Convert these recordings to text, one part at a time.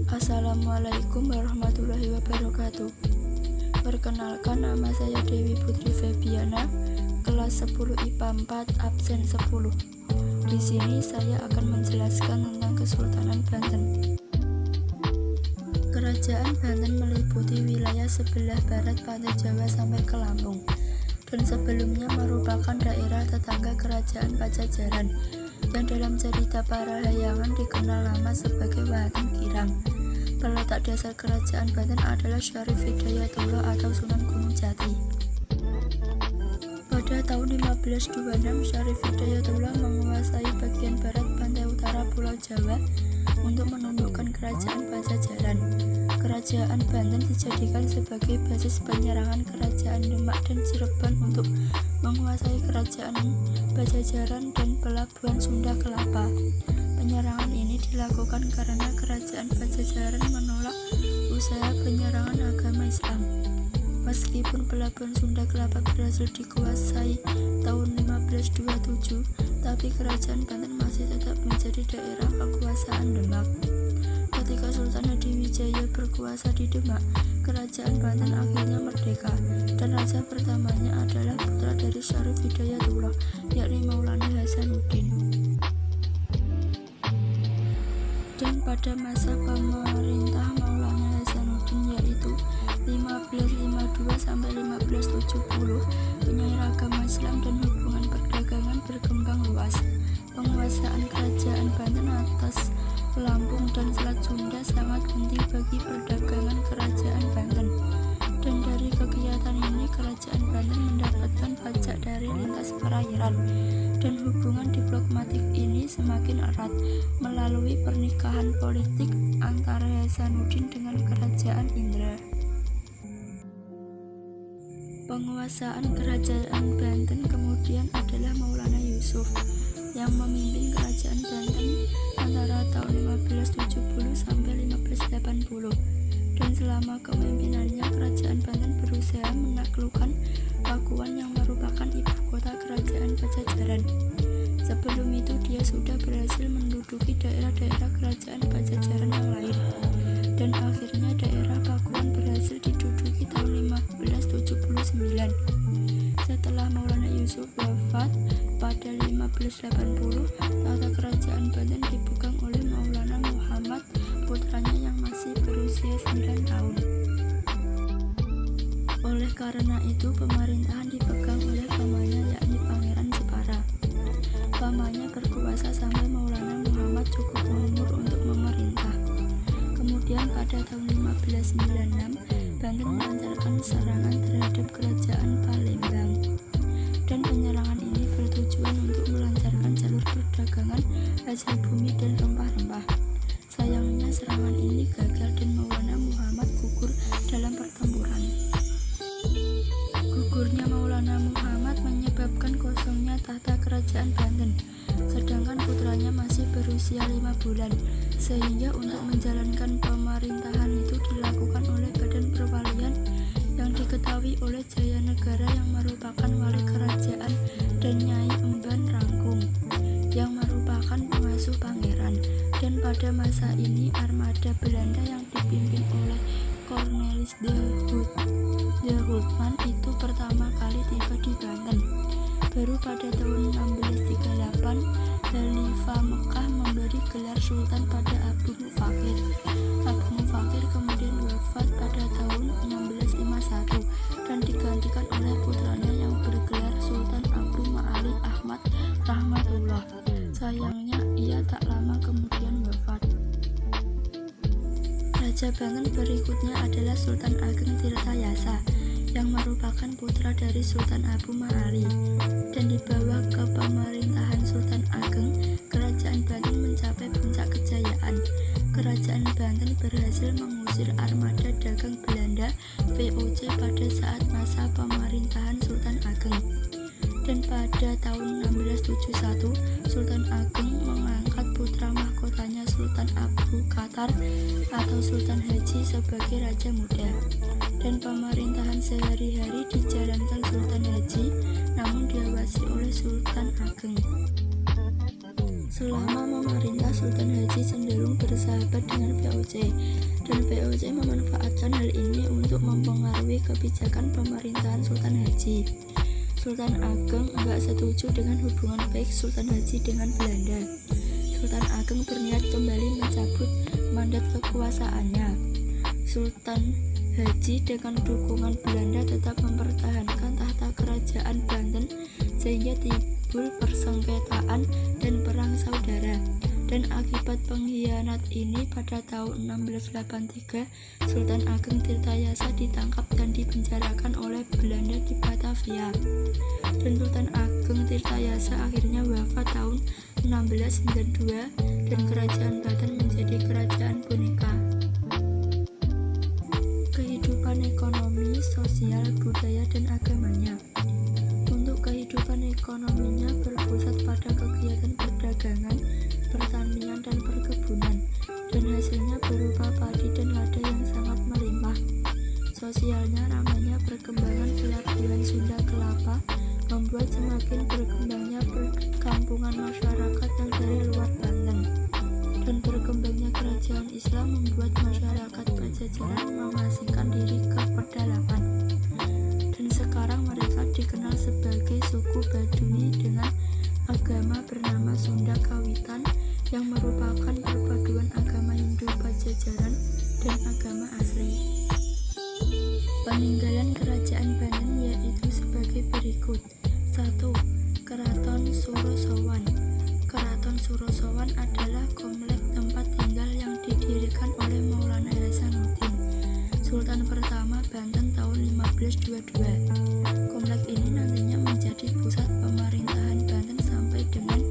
Assalamualaikum warahmatullahi wabarakatuh. Perkenalkan, nama saya Dewi Putri Febiana, kelas 10 IPA 4 absen 10. Di sini saya akan menjelaskan tentang Kesultanan Banten. Kerajaan Banten meliputi wilayah sebelah barat pantai Jawa sampai ke Lampung, dan sebelumnya merupakan daerah tetangga Kerajaan Pajajaran yang dalam cerita para hayangan dikenal lama sebagai Wahaten Kirang. Peletak dasar Kerajaan Banten adalah Syarif Hidayatullah atau Sunan Gunung Jati. Pada tahun 1526, Syarif Hidayatullah menguasai bagian barat pantai utara Pulau Jawa untuk menundukkan Kerajaan Pajajaran. Kerajaan Banten dijadikan sebagai basis penyerangan Kerajaan Demak dan Cirebon untuk menguasai Kerajaan Pajajaran dan pelabuhan Sunda Kelapa. Penyerangan ini dilakukan karena Kerajaan Pajajaran menolak usaha penyerangan agama Islam. Meskipun pelabuhan Sunda Kelapa berhasil dikuasai tahun 1527, tapi Kerajaan Banten masih tetap menjadi daerah kekuasaan Demak. Ketika Sultan Hadiwijaya berkuasa di Demak, Kerajaan Banten akhirnya merdeka, dan raja pertamanya adalah putra dari Syarif Hidayatullah, yakni Maulana Hasanuddin. Dan pada masa pemerintah Maulana Hasanuddin, yaitu 1552 sampai 1570, penyair agama Islam dan hubungan perdagangan berkembang luas. Penguasaan Kerajaan Banten atas Lampung dan Selat Sunda sangat penting bagi perdagangan Kerajaan Banten. Dan dari kegiatan ini, Kerajaan Banten mendapatkan pajak dari lintas perairan, dan hubungan diplomatik ini semakin erat melalui pernikahan politik antara Hasanuddin dengan Kerajaan Indra. Penguasaan Kerajaan Banten kemudian adalah Maulana Yusuf yang memimpin Kerajaan Banten antara tahun 1570 sampai 1580. Dan selama kepemimpinannya, Kerajaan Banten berusaha menaklukkan Pakuan yang merupakan ibu kota Kerajaan Pajajaran. Sebelum itu, dia sudah berhasil menduduki daerah-daerah Kerajaan Pajajaran yang lain, dan akhirnya daerah Pakuan berhasil diduduki tahun 1579. Setelah Maulana Yusuf wafat pada 1580, tata Kerajaan Banten dipegang oleh Maulana Muhammad, putranya yang masih berusia 9 tahun. Oleh karena itu, pemerintahan dipegang oleh pamannya, yakni Pangeran Jepara. Pamannya berkuasa sampai Maulana Muhammad cukup umur untuk memerintah. Kemudian pada tahun 1596, Banten melancarkan serangan terhadap Kerajaan Palembang. Dan penyerangan ini bertujuan untuk melancarkan jalur perdagangan hasil bumi dan rempah-rempah. Sayangnya serangan ini gagal dan Maulana Muhammad gugur dalam pertempuran. Gugurnya Maulana Muhammad menyebabkan kosongnya tahta Kerajaan Banten, sedangkan putranya masih berusia 5 bulan, sehingga untuk menjalankan pemerintahan itu dilakukan oleh Badan Perwalian yang diketahui oleh Jayanegara yang merupakan wali kerajaan, dan Nyai Emban Rangkung yang merupakan pengasuh pangeran. Dan pada masa ini, armada Belanda yang dipimpin oleh Cornelis de Hultman itu pertama kali tiba di Banten. Baru pada tahun 1638, Khalifah Mekah memberi gelar Sultan pada Abu Mufakir. Abu Mufakir kemudian wafat pada tahun 1651 dan digantikan oleh putranya yang bergelar Sultan Abu Ma'ali Ahmad Rahmatullah. Sayangnya ia tak lama kemudian wafat. Raja Banten berikutnya adalah Sultan Ageng Tirtayasa yang merupakan putra dari Sultan Abu Ma'ali. Dan di bawah kepemerintahan Sultan Ageng, Kerajaan Banten mencapai puncak kejayaan. Kerajaan Banten berhasil mengusir armada dagang Belanda VOC pada saat masa pemerintahan Sultan Ageng. Dan pada tahun 1671, Sultan Ageng mengangkat putra mahkotanya Sultan Abu Qatar atau Sultan Haji sebagai raja muda. Dan pemerintahan sehari-hari dijalankan Sultan Haji, namun diawasi oleh Sultan Ageng. Selama memerintah, Sultan Haji cenderung bersahabat dengan VOC, dan VOC memanfaatkan hal ini untuk mempengaruhi kebijakan pemerintahan Sultan Haji. Sultan Ageng enggak setuju dengan hubungan baik Sultan Haji dengan Belanda. Sultan Ageng berniat kembali mencabut mandat kekuasaannya. Sultan Haji dengan dukungan Belanda tetap mempertahankan tahta kerajaan Banten sehingga timbul persengketaan dan perang saudara. Dan akibat pengkhianat ini pada tahun 1683 Sultan Ageng Tirtayasa ditangkap dan dipenjarakan oleh Belanda di Batavia. Dan Sultan Ageng Tirtayasa akhirnya wafat tahun 1692 dan kerajaan Banten menjadi kerajaan boneka. Kehidupan ekonomi, sosial, budaya, dan agamanya. Untuk kehidupan ekonominya berpusat pada kegiatan perdagangan, pertanian, dan perkebunan, dan hasilnya berupa padi dan lada yang sangat melimpah. Sosialnya, ramainya perkembangan pelabuhan Sunda Kelapa membuat semakin berkembangnya perkampungan masyarakat yang dari luar Banten, dan berkembangnya kerajaan Islam membuat masyarakat Pajajaran mengasingkan diri ke pedalaman, dan sekarang mereka dikenal sebagai suku Baduy dengan agama bernama Sunda Kawitan yang merupakan perpaduan agama Hindu Pajajaran dan agama asli. Peninggalan kerajaan Banten yaitu sebagai berikut. 1. Keraton Surosowan. Keraton Surosowan adalah komplek tempat tinggal yang didirikan oleh Maulana Hasanuddin, Sultan pertama Banten tahun 1522. Komplek ini nantinya menjadi pusat pemerintahan Banten sampai dengan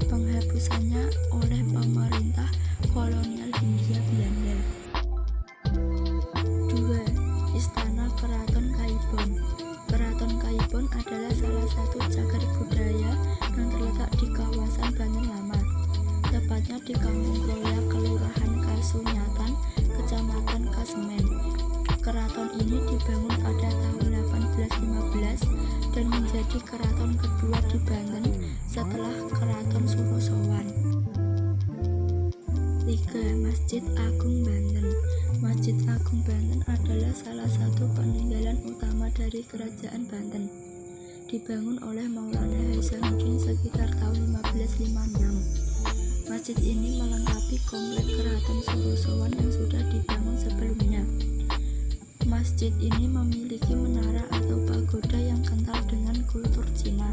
penghapusannya oleh pemerintah kolonial Hindia Belanda. 2. Istana Keraton Kaibon. Keraton Kaibon adalah salah satu cagar budaya yang terletak di kawasan Banten Lama, tepatnya di Kampung Kroya, Kelurahan Kasunyatan, Kecamatan Kasemen. Keraton ini dibangun pada tahun 1815 dan menjadi keraton kedua di Banten setelah Keraton Surosowan. 3. Masjid Agung Banten. Masjid Agung Banten adalah salah satu peninggalan utama dari Kerajaan Banten. Dibangun oleh Maulana Hasanuddin sekitar tahun 1556. Masjid ini melengkapi komplek Keraton Surosowan yang sudah dibangun sebelumnya. Masjid ini memiliki menara atau pagoda yang kental dengan kultur Cina.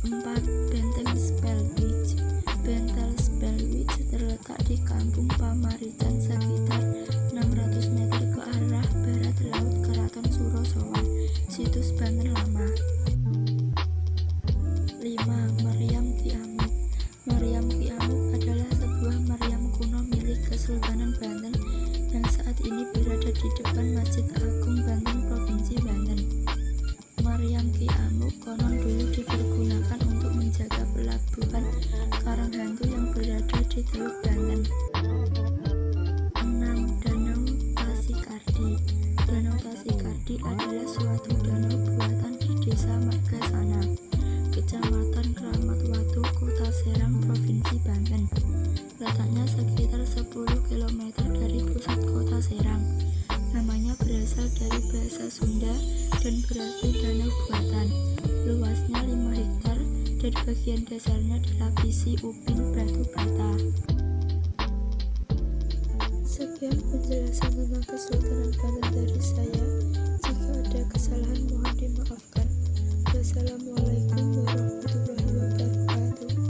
4. Benteng Spellwich. Benteng Spellwich terletak di Kampung Pamarican sekitar 600 meter ke arah barat laut Keraton Surosowan, situs Banten Lama. 5. Meriam Ki Amuk. Meriam Ki Amuk adalah sebuah meriam kuno milik Kesultanan Banten yang saat ini berada di depan Masjid Agung Banten, Provinsi Banten. Meriam Ki Amuk konon dulu dipergunakan untuk menjaga pelabuhan Karanghantu yang berada di Teluk Banten. 6. Danau Tasikardi. Danau Tasikardi adalah suatu danau buatan di Desa Margasana, Kecamatan Kramatwatu, Kota Serang, Provinsi Banten. Letaknya sekitar 10 km dari pusat kota Serang. Namanya berasal dari bahasa Sunda dan berarti danau buatan. Luasnya 5 hektar dan bagian dasarnya dilapisi ubin batu bata. Sekian penjelasan tentang Kesultanan Banten dari saya.